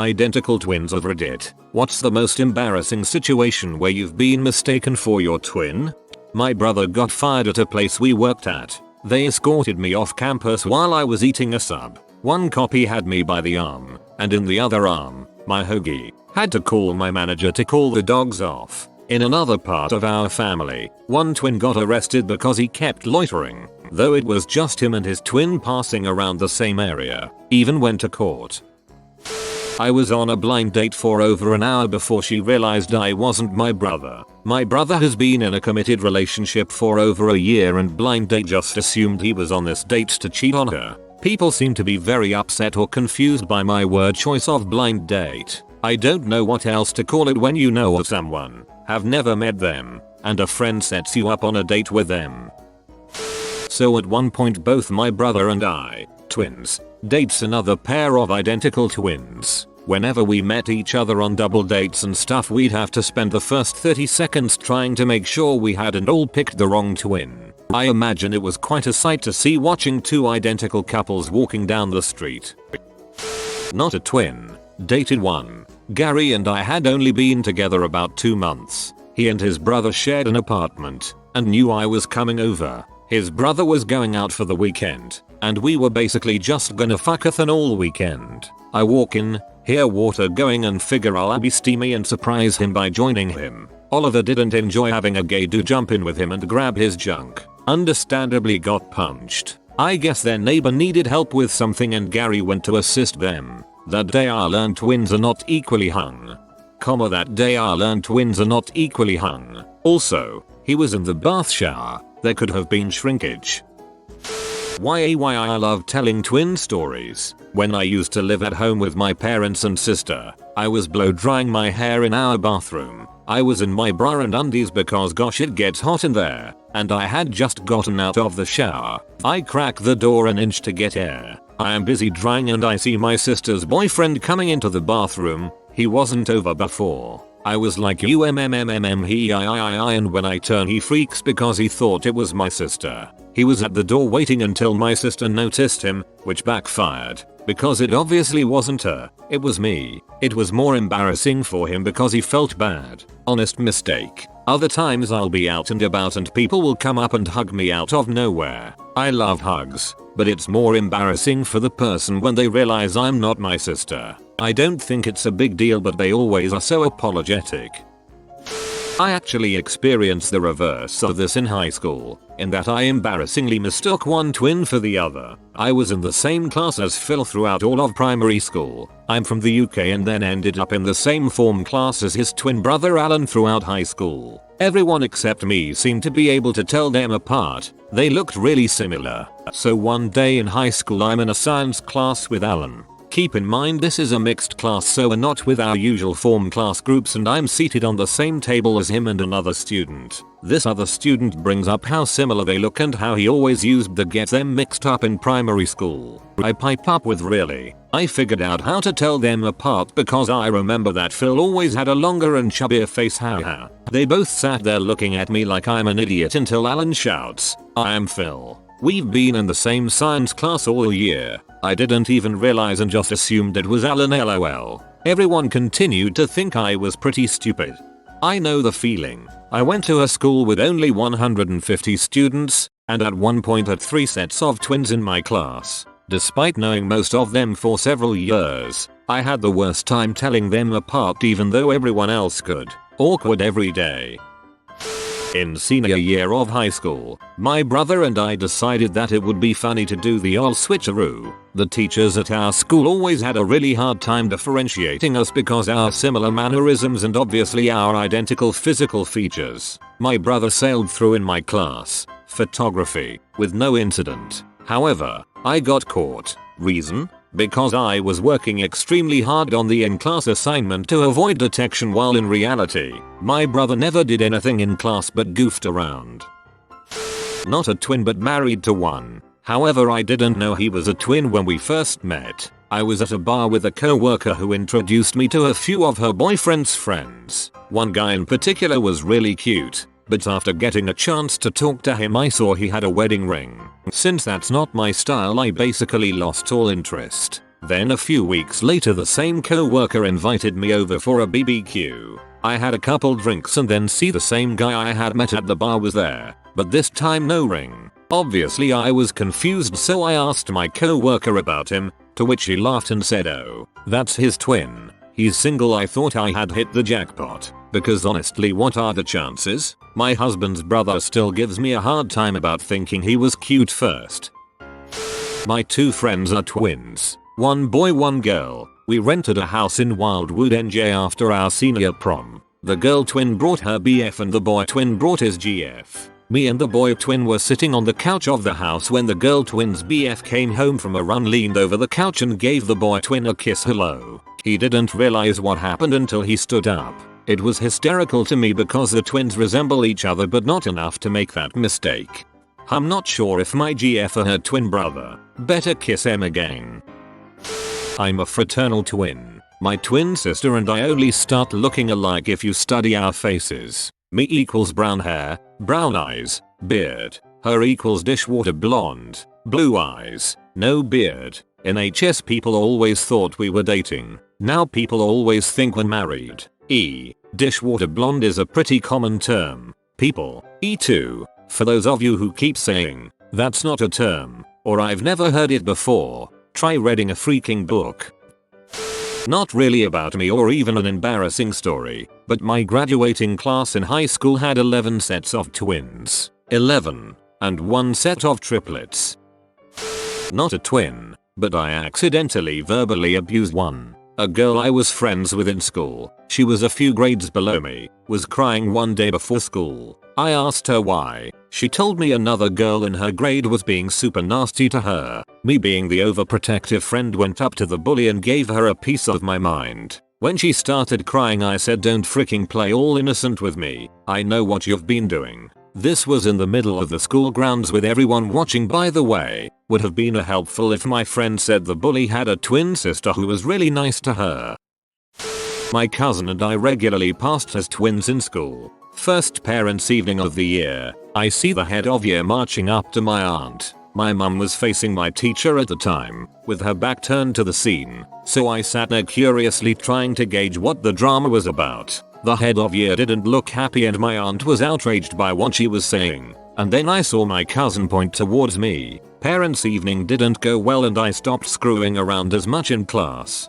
Identical twins of Reddit. What's the most embarrassing situation where you've been mistaken for your twin? My brother got fired at a place we worked at. They escorted me off campus while I was eating a sub. One copy had me by the arm, and in the other arm, my hoagie. Had to call my manager to call the dogs off. In another part of our family, one twin got arrested because he kept loitering, though it was just him and his twin passing around the same area. Even went to court. I was on a blind date for over an hour before she realized I wasn't my brother. My brother has been in a committed relationship for over a year and blind date just assumed he was on this date to cheat on her. People seem to be very upset or confused by my word choice of blind date. I don't know what else to call it when you know of someone, have never met them, and a friend sets you up on a date with them. So at one point both my brother and I, twins, dates another pair of identical twins. Whenever we met each other on double dates and stuff we'd have to spend the first 30 seconds trying to make sure we hadn't all picked the wrong twin. I imagine it was quite a sight to see watching two identical couples walking down the street. Not a twin. Dated one. Gary and I had only been together about 2 months. He and his brother shared an apartment and knew I was coming over. His brother was going out for the weekend and we were basically just gonna fuckathin all weekend. I walk in, hear water going and figure I'll be steamy and surprise him by joining him. Oliver didn't enjoy having a gay dude jump in with him and grab his junk. Understandably got punched. I guess their neighbor needed help with something and Gary went to assist them. That day I learned twins are not equally hung. That day I learned twins are not equally hung. Also, he was in the bath shower. There could have been shrinkage. Why I love telling twin stories. When I used to live at home with my parents and sister, I was blow drying my hair in our bathroom. I was in my bra and undies because gosh it gets hot in there, and I had just gotten out of the shower. I crack the door an inch to get air. I am busy drying and I see my sister's boyfriend coming into the bathroom. He wasn't over before. I was like he and when I turn he freaks because he thought it was my sister. He was at the door waiting until my sister noticed him, which backfired, because it obviously wasn't her, it was me. It was more embarrassing for him because he felt bad. Honest mistake. Other times I'll be out and about and people will come up and hug me out of nowhere. I love hugs, but it's more embarrassing for the person when they realize I'm not my sister. I don't think it's a big deal but they always are so apologetic. I actually experienced the reverse of this in high school, in that I embarrassingly mistook one twin for the other. I was in the same class as Phil throughout all of primary school. I'm from the UK and then ended up in the same form class as his twin brother Alan throughout high school. Everyone except me seemed to be able to tell them apart. They looked really similar. So one day in high school I'm in a science class with Alan. Keep in mind this is a mixed class so we're not with our usual form class groups and I'm seated on the same table as him and another student. This other student brings up how similar they look and how he always used the get them mixed up in primary school. I pipe up with really. I figured out how to tell them apart because I remember that Phil always had a longer and chubbier face haha. They both sat there looking at me like I'm an idiot until Alan shouts, "I am Phil. We've been in the same science class all year." I didn't even realize and just assumed it was Alan lol. Everyone continued to think I was pretty stupid. I know the feeling. I went to a school with only 150 students, and at one point had 3 sets of twins in my class. Despite knowing most of them for several years, I had the worst time telling them apart even though everyone else could. Awkward every day. In senior year of high school, my brother and I decided that it would be funny to do the old switcheroo. The teachers at our school always had a really hard time differentiating us because our similar mannerisms and obviously our identical physical features. My brother sailed through in my class, photography, with no incident. However, I got caught. Reason? Because I was working extremely hard on the in-class assignment to avoid detection while in reality, my brother never did anything in class but goofed around. Not a twin but married to one. However, I didn't know he was a twin when we first met. I was at a bar with a co-worker who introduced me to a few of her boyfriend's friends. One guy in particular was really cute, but after getting a chance to talk to him I saw he had a wedding ring. Since that's not my style I basically lost all interest. Then a few weeks later the same co-worker invited me over for a BBQ. I had a couple drinks and then see the same guy I had met at the bar was there, but this time no ring. Obviously I was confused, so I asked my co-worker about him, to which he laughed and said, "Oh, that's his twin. He's single." I thought I had hit the jackpot, because honestly, what are the chances? My husband's brother still gives me a hard time about thinking he was cute first. My two friends are twins. One boy, one girl. We rented a house in Wildwood, NJ after our senior prom. The girl twin brought her BF and the boy twin brought his GF. Me and the boy twin were sitting on the couch of the house when the girl twin's BF came home from a run, leaned over the couch and gave the boy twin a kiss. Hello. He didn't realize what happened until he stood up. It was hysterical to me because the twins resemble each other but not enough to make that mistake. I'm not sure if my GF or her twin brother. Better kiss him again. I'm a fraternal twin. My twin sister and I only start looking alike if you study our faces. Me equals brown hair, brown eyes, beard. Her equals dishwater blonde, blue eyes, no beard. In HS people always thought we were dating. Now people always think we're married. Dishwater blonde is a pretty common term. People, E2. For those of you who keep saying, that's not a term, or I've never heard it before, try reading a freaking book. Not really about me or even an embarrassing story, but my graduating class in high school had 11 sets of twins. 11. And 1 set of triplets. Not a twin, but I accidentally verbally abused one. A girl I was friends with in school, she was a few grades below me, was crying one day before school. I asked her why. She told me another girl in her grade was being super nasty to her. Me being the overprotective friend went up to the bully and gave her a piece of my mind. When she started crying I said, "Don't freaking play all innocent with me. I know what you've been doing." This was in the middle of the school grounds with everyone watching, by the way. Would have been helpful if my friend said the bully had a twin sister who was really nice to her. My cousin and I regularly passed as twins in school. First parents' evening of the year, I see the head of year marching up to my aunt. My mum was facing my teacher at the time, with her back turned to the scene, so I sat there curiously trying to gauge what the drama was about. The head of year didn't look happy and my aunt was outraged by what she was saying, and then I saw my cousin point towards me. Parents' evening didn't go well and I stopped screwing around as much in class.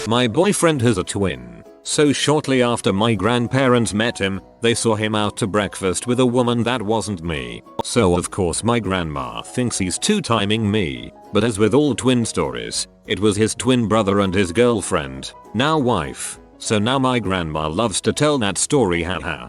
My boyfriend has a twin, so shortly after my grandparents met him, they saw him out to breakfast with a woman that wasn't me. So of course my grandma thinks he's two-timing me, but as with all twin stories, it was his twin brother and his girlfriend, now wife. So now my grandma loves to tell that story, haha.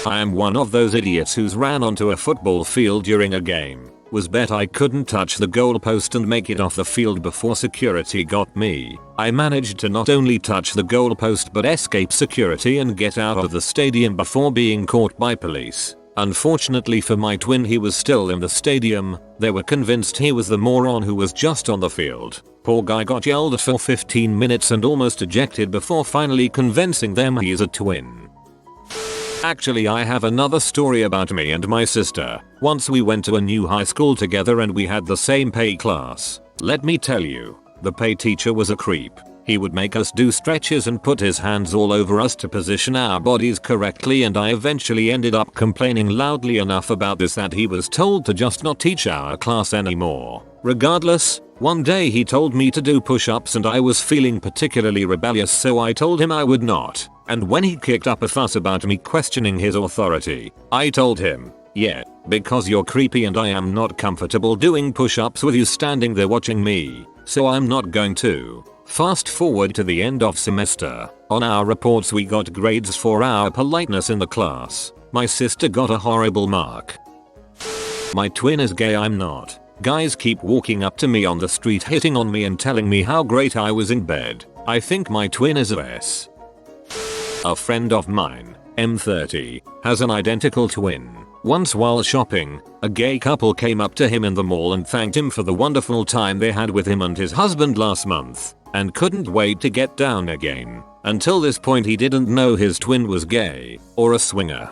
I am one of those idiots who's ran onto a football field during a game, was bet I couldn't touch the goalpost and make it off the field before security got me. I managed to not only touch the goalpost but escape security and get out of the stadium before being caught by police. Unfortunately for my twin, he was still in the stadium. They were convinced he was the moron who was just on the field. Poor guy got yelled at for 15 minutes and almost ejected before finally convincing them he's a twin. Actually, I have another story about me and my sister. Once we went to a new high school together and we had the same pay class. Let me tell you, the pay teacher was a creep. He would make us do stretches and put his hands all over us to position our bodies correctly, and I eventually ended up complaining loudly enough about this that he was told to just not teach our class anymore. Regardless, one day he told me to do push-ups and I was feeling particularly rebellious, so I told him I would not. And when he kicked up a fuss about me questioning his authority, I told him, "Yeah, because you're creepy and I am not comfortable doing push-ups with you standing there watching me, so I'm not going to." Fast forward to the end of semester. On our reports we got grades for our politeness in the class. My sister got a horrible mark. My twin is gay, I'm not. Guys keep walking up to me on the street hitting on me and telling me how great I was in bed. I think my twin is a S. A friend of mine, M30, has an identical twin. Once while shopping, a gay couple came up to him in the mall and thanked him for the wonderful time they had with him and his husband last month, and couldn't wait to get down again. Until this point he didn't know his twin was gay, or a swinger.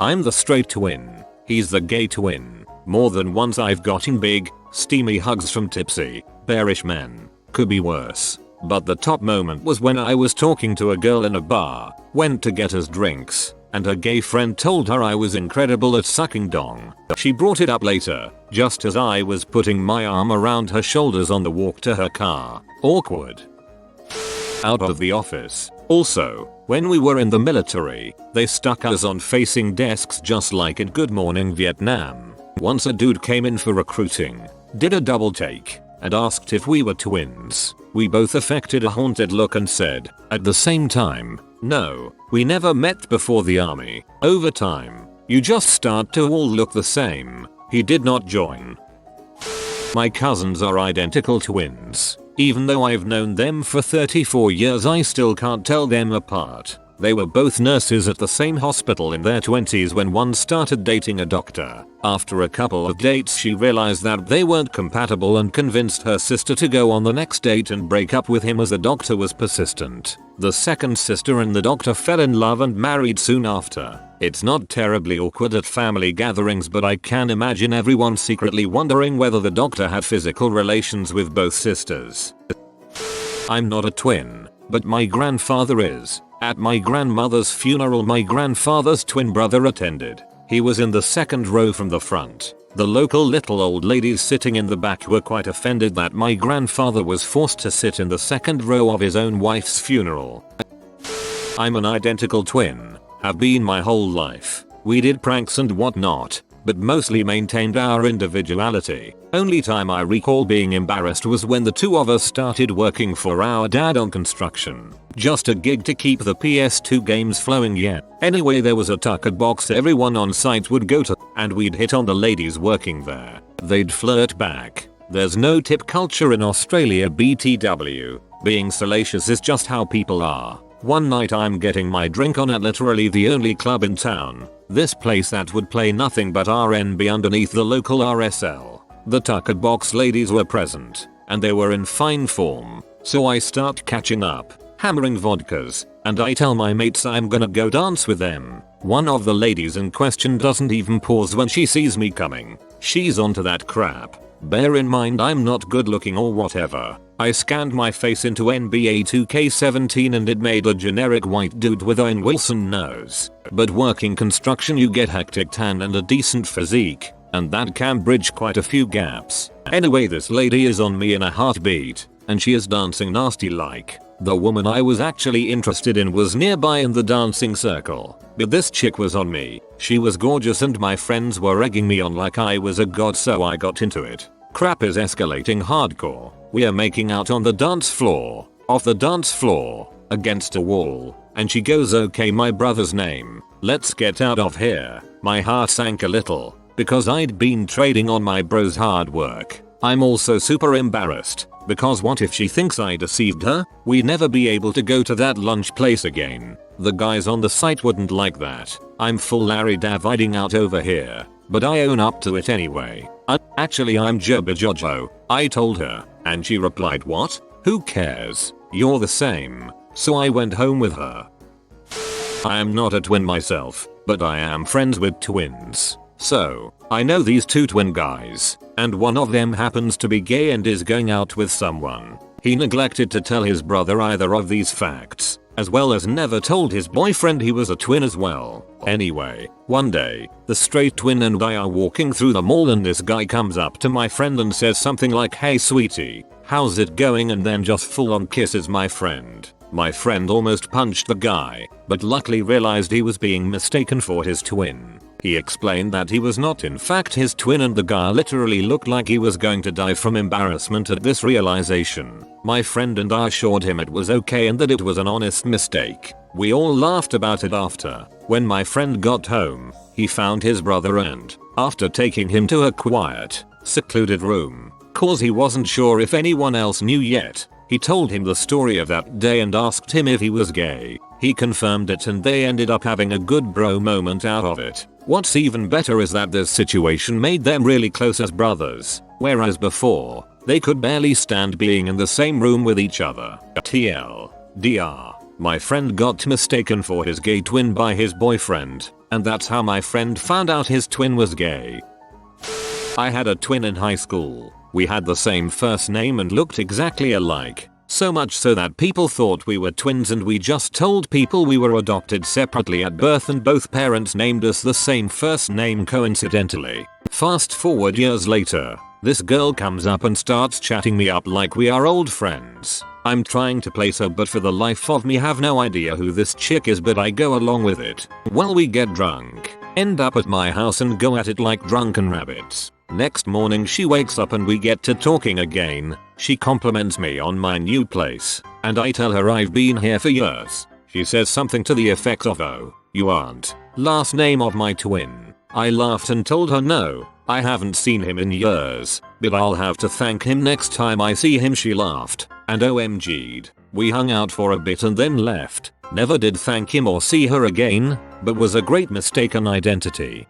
I'm the straight twin. He's the gay twin. More than once I've gotten big, steamy hugs from Tipsy, Bearish men. Could be worse. But the top moment was when I was talking to a girl in a bar, went to get us drinks, and her gay friend told her I was incredible at sucking dong. She brought it up later, just as I was putting my arm around her shoulders on the walk to her car. Awkward. Out of the office. Also, when we were in the military, they stuck us on facing desks just like in Good Morning Vietnam. Once a dude came in for recruiting, did a double take, and asked if we were twins. We both affected a haunted look and said, at the same time, no, we never met before the army. Over time, you just start to all look the same. He did not join. My cousins are identical twins. Even though I've known them for 34 years, I still can't tell them apart. They were both nurses at the same hospital in their 20s when one started dating a doctor. After a couple of dates, she realized that they weren't compatible and convinced her sister to go on the next date and break up with him as the doctor was persistent. The second sister and the doctor fell in love and married soon after. It's not terribly awkward at family gatherings, but I can imagine everyone secretly wondering whether the doctor had physical relations with both sisters. I'm not a twin, but my grandfather is. At my grandmother's funeral, my grandfather's twin brother attended. He was in the second row from the front. The local little old ladies sitting in the back were quite offended that my grandfather was forced to sit in the second row of his own wife's funeral. I'm an identical twin. Have been my whole life. We did pranks and whatnot, but mostly maintained our individuality. Only time I recall being embarrassed was when the two of us started working for our dad on construction. Just a gig to keep the PS2 games flowing, yeah. Anyway, there was a tucker box everyone on site would go to, and we'd hit on the ladies working there. They'd flirt back. There's no tip culture in Australia, BTW. Being salacious is just how people are. One night I'm getting my drink on at literally the only club in town. This place that would play nothing but R&B underneath the local RSL. The tucker box ladies were present, and they were in fine form. So I start catching up, hammering vodkas, and I tell my mates I'm gonna go dance with them. One of the ladies in question doesn't even pause when she sees me coming. She's onto that crap. Bear in mind I'm not good looking or whatever. I scanned my face into NBA 2K17 and it made a generic white dude with Owen Wilson nose. But working construction, you get hectic tan and a decent physique, and that can bridge quite a few gaps. Anyway, this lady is on me in a heartbeat, and she is dancing nasty like. The woman I was actually interested in was nearby in the dancing circle, but this chick was on me. She was gorgeous and my friends were egging me on like I was a god, so I got into it. Crap is escalating hardcore. We are making out on the dance floor, off the dance floor, against a wall, and she goes, okay, my brother's name, let's get out of here. My heart sank a little, because I'd been trading on my bro's hard work. I'm also super embarrassed, because what if she thinks I deceived her? We'd never be able to go to that lunch place again. The guys on the site wouldn't like that. I'm full Larry Daviding out over here, but I own up to it anyway. Actually, I'm Jobba Jojo, I told her, and she replied, what? Who cares? You're the same. So I went home with her. I am not a twin myself, but I am friends with twins. So, I know these two twin guys, and one of them happens to be gay and is going out with someone. He neglected to tell his brother either of these facts, as well as never told his boyfriend he was a twin as well. Anyway, one day, the straight twin and I are walking through the mall and this guy comes up to my friend and says something like, hey sweetie, how's it going, and then just full on kisses my friend. My friend almost punched the guy, but luckily realized he was being mistaken for his twin. He explained that he was not in fact his twin, and the guy literally looked like he was going to die from embarrassment at this realization. My friend and I assured him it was okay and that it was an honest mistake. We all laughed about it after. When my friend got home, he found his brother and, after taking him to a quiet, secluded room, cause he wasn't sure if anyone else knew yet, he told him the story of that day and asked him if he was gay. He confirmed it and they ended up having a good bro moment out of it. What's even better is that this situation made them really close as brothers, whereas before, they could barely stand being in the same room with each other. TLDR. My friend got mistaken for his gay twin by his boyfriend, and that's how my friend found out his twin was gay. I had a twin in high school. We had the same first name and looked exactly alike. So much so that people thought we were twins, and we just told people we were adopted separately at birth and both parents named us the same first name coincidentally. Fast forward years later, this girl comes up and starts chatting me up like we are old friends. I'm trying to place her, but for the life of me have no idea who this chick is, but I go along with it. Well, we get drunk, end up at my house and go at it like drunken rabbits. Next morning she wakes up and we get to talking again. She compliments me on my new place, and I tell her I've been here for years. She says something to the effect of, "Oh, you aren't last name of my twin." I laughed and told her no, I haven't seen him in years, but I'll have to thank him next time I see him. She laughed and OMG'd. We hung out for a bit and then left. Never did thank him or see her again, but was a great mistaken identity.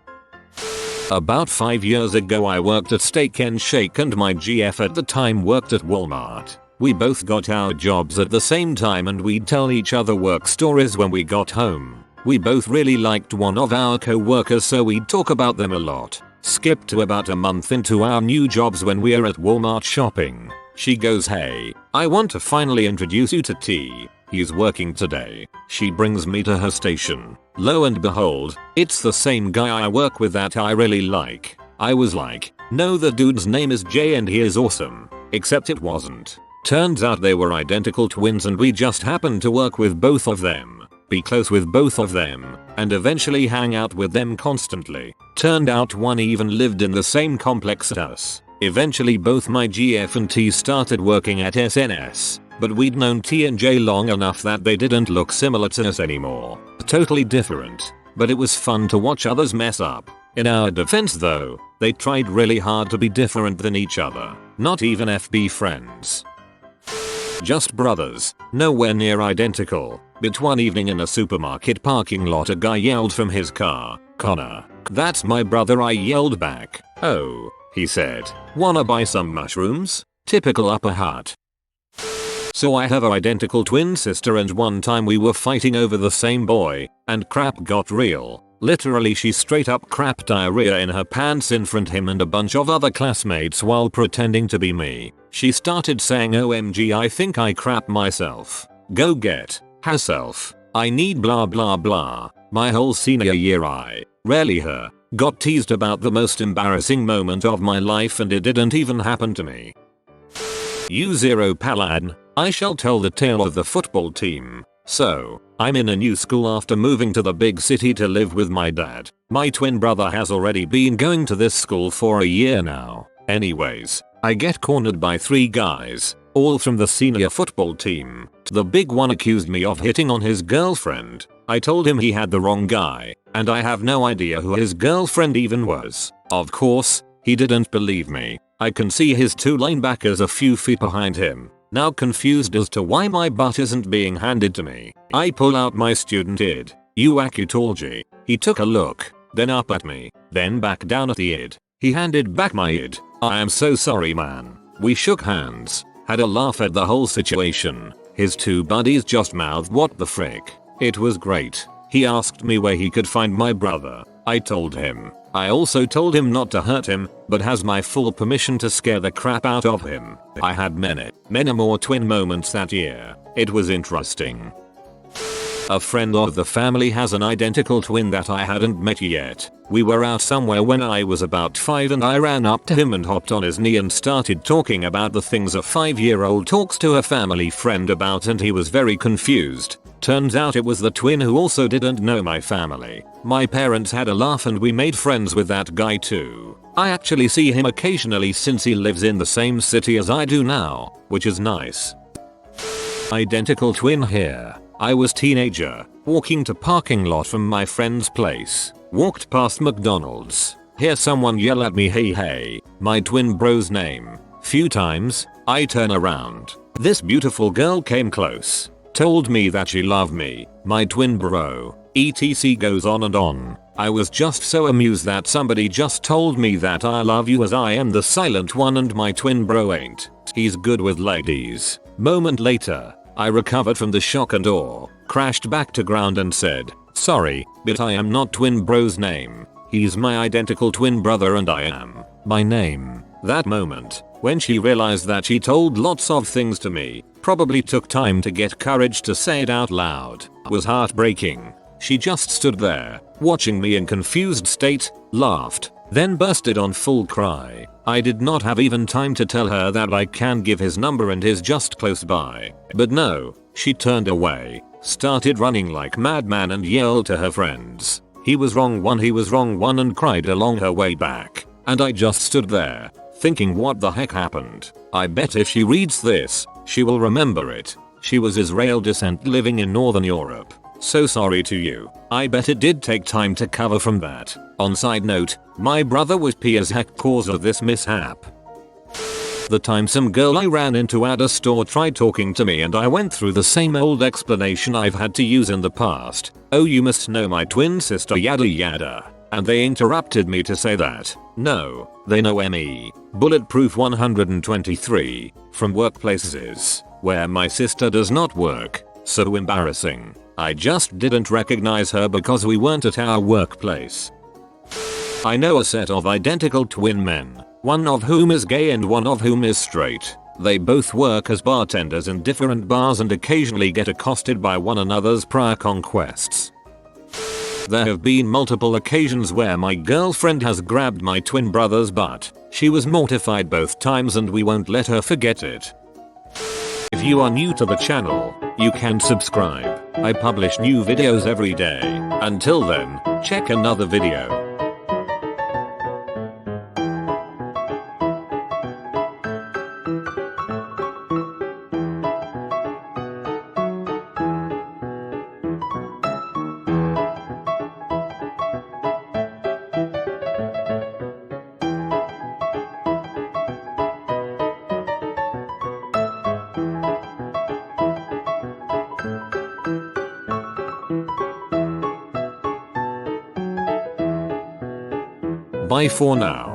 About 5 years ago I worked at Steak and Shake and my GF at the time worked at Walmart. We both got our jobs at the same time and we'd tell each other work stories when we got home. We both really liked one of our co-workers, so we'd talk about them a lot. Skip to about a month into our new jobs when we're at Walmart shopping. She goes, "Hey, I want to finally introduce you to T. He's working today." She brings me to her station. Lo and behold, it's the same guy I work with that I really like. I was like, no, the dude's name is Jay and he is awesome. Except it wasn't. Turns out they were identical twins and we just happened to work with both of them, be close with both of them, and eventually hang out with them constantly. Turned out one even lived in the same complex as us. Eventually both my GF and T started working at SNS. But we'd known T and J long enough that they didn't look similar to us anymore. Totally different. But it was fun to watch others mess up. In our defense though, they tried really hard to be different than each other. Not even FB friends. Just brothers, nowhere near identical. But one evening in a supermarket parking lot a guy yelled from his car, "Connor, that's my brother." I yelled back, "Oh," he said, "wanna buy some mushrooms?" Typical Upper Hutt. So I have an identical twin sister and one time we were fighting over the same boy, and crap got real. Literally she straight up crapped diarrhea in her pants in front of him and a bunch of other classmates while pretending to be me. She started saying, "OMG, I think I crap myself. Go get herself. I need blah blah blah." My whole senior year I, rarely her, got teased about the most embarrassing moment of my life and it didn't even happen to me. U0 Paladin, I shall tell the tale of the football team. So, I'm in a new school after moving to the big city to live with my dad. My twin brother has already been going to this school for a year now. Anyways, I get cornered by 3 guys, all from the senior football team. The big one accused me of hitting on his girlfriend. I told him he had the wrong guy, and I have no idea who his girlfriend even was. Of course, he didn't believe me. I can see his 2 linebackers a few feet behind him. Now confused as to why my butt isn't being handed to me, I pull out my student id. Uakutology. He took a look, then up at me, then back down at the id. He handed back my id. "I am so sorry, man." We shook hands, had a laugh at the whole situation. His 2 buddies just mouthed, "What the frick?" It was great. He asked me where he could find my brother. I told him. I also told him not to hurt him, but has my full permission to scare the crap out of him. I had many more twin moments that year. It was interesting. A friend of the family has an identical twin that I hadn't met yet. We were out somewhere when I was about 5 and I ran up to him and hopped on his knee and started talking about the things a 5-year-old talks to a family friend about, and he was very confused. Turns out it was the twin who also didn't know my family. My parents had a laugh and we made friends with that guy too. I actually see him occasionally since he lives in the same city as I do now, which is nice. Identical twin here. I was teenager, walking to parking lot from my friend's place. Walked past McDonald's. Hear someone yell at me, "Hey hey," my twin bro's name. Few times, I turn around. This beautiful girl came close. Told me that she loved me, my twin bro. etc goes on and on. I was just so amused that somebody just told me that I love you, as I am the silent one and my twin bro ain't. He's good with ladies. Moment later, I recovered from the shock and awe, crashed back to ground and said, "Sorry, but I am not twin bro's name. He's my identical twin brother and I am my name." That moment When she realized that she told lots of things to me, probably took time to get courage to say it out loud, was heartbreaking. She just stood there, watching me in confused state, laughed, then bursted on full cry. I did not have even time to tell her that I can give his number and he's just close by. But no, she turned away, started running like madman and yelled to her friends, "He was wrong one, he was wrong one," and cried along her way back. And I just stood there, thinking what the heck happened. I bet if she reads this, she will remember it. She was Israel descent living in Northern Europe. So sorry to you. I bet it did take time to cover from that. On side note, my brother was P as heck cause of this mishap. The time some girl I ran into at a store tried talking to me and I went through the same old explanation I've had to use in the past. "Oh, you must know my twin sister yada yada." And they interrupted me to say that, no, they know me. Bulletproof 123, from workplaces, where my sister does not work. So embarrassing. I just didn't recognize her because we weren't at our workplace. I know a set of identical twin men, one of whom is gay and one of whom is straight. They both work as bartenders in different bars and occasionally get accosted by one another's prior conquests. There have been multiple occasions where my girlfriend has grabbed my twin brother's butt. She was mortified both times and we won't let her forget it. If you are new to the channel, you can subscribe. I publish new videos every day. Until then, check another video. Bye for now.